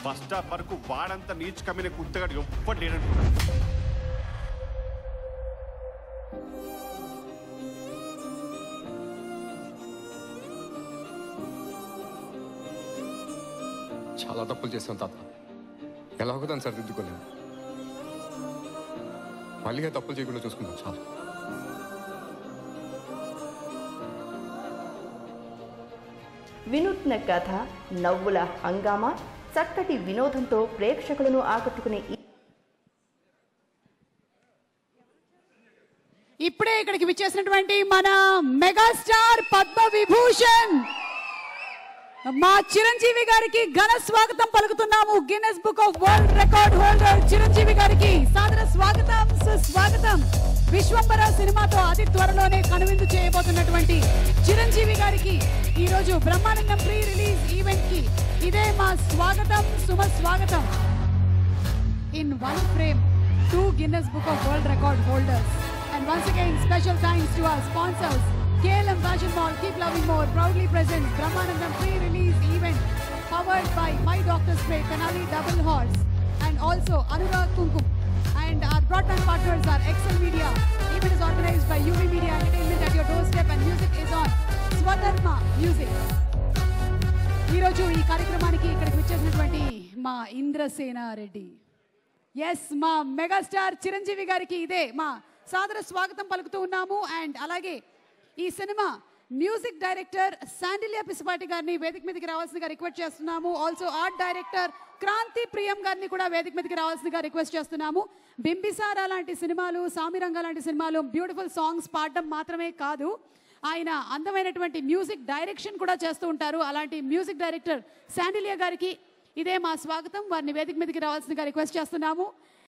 Bus stop వరకు వాడంతా నీచ్ కమ్మిన కుత్తగాడు ఎవ్వడు లేనట్టున్నాడు. చాలా తప్పులు చేసాం తాత. ఎలాగో దాన్ని సరిదిద్దుకోలేము. మళ్ళీ తప్పులు చేయకుండా చూసుకుందాం చాలా. వినూత్న కథ, నవ్వుల హంగామా, చక్కటి వినోదంతో ప్రేక్షకులను ఆకట్టుకునే ఇప్పుడే ఇక్కడికి విచ్చేసినటువంటి మన మెగాస్టార్ పద్మ విభూషణ్ మా చిరంజీవి గారికి ఘన స్వాగతం పలుకుతున్నాము. Guinness book of world record holder Chiranjeevi గారికి సాదర స్వాగతం, సుస్వాగతం. విశ్వంబర సినిమాతో అతి త్వరలోనే కనువిందు చేయబోతున్నటువంటి చిరంజీవి గారికి ఈ రోజు బ్రహ్మానందం ప్రీ రిలీజ్ ఈవెంట్ కి ఇదే మా స్వాగతం, సుమస్వాగతం. In one frame 2 Guinness book of world record holders. And once again, special thanks to our sponsors. KLM Fashion Mall, Keep Loving More, proudly presents Brahmanandam pre-release event powered by My Doctor Spray, Tenali Double Horse, and also Anurag Kumkum. And our broadband partners are Excel Media. Event is organized by UV Media Entertainment at your doorstep, and music is on Swadharma Music. ఈ రోజు ఈ కార్యక్రమానికి ఇక్కడికి వచ్చేసినటువంటి మా Indrasena Reddy, yes మా megastar Chiranjeevi గారికి ఇదే మా సాదర స్వాగతం పలుకుతూ ఉన్నాము. అండ్ అలాగే ఈ సినిమా మ్యూజిక్ డైరెక్టర్ శాండిలియా పిసిపాటి గారిని వేదిక మీదకి రావాల్సిందిగా రిక్వెస్ట్ చేస్తున్నాము. ఆల్సో ఆర్ట్ డైరెక్టర్ క్రాంతి ప్రియం గారిని కూడా వేదిక మీదకి రావాల్సిందిగా రిక్వెస్ట్ చేస్తున్నాము. బింబిసారా లాంటి సినిమాలు, సామిరంగ లాంటి సినిమాలు బ్యూటిఫుల్ సాంగ్స్ పాడడం మాత్రమే కాదు, ఆయన అందమైనటువంటి మ్యూజిక్ డైరెక్షన్ కూడా చేస్తూ ఉంటారు. అలాంటి మ్యూజిక్ డైరెక్టర్ శాండిలియా గారికి ఇదే మా స్వాగతం. వారిని వేదిక మీదకి రావాల్సిందిగా రిక్వెస్ట్ చేస్తున్నాము.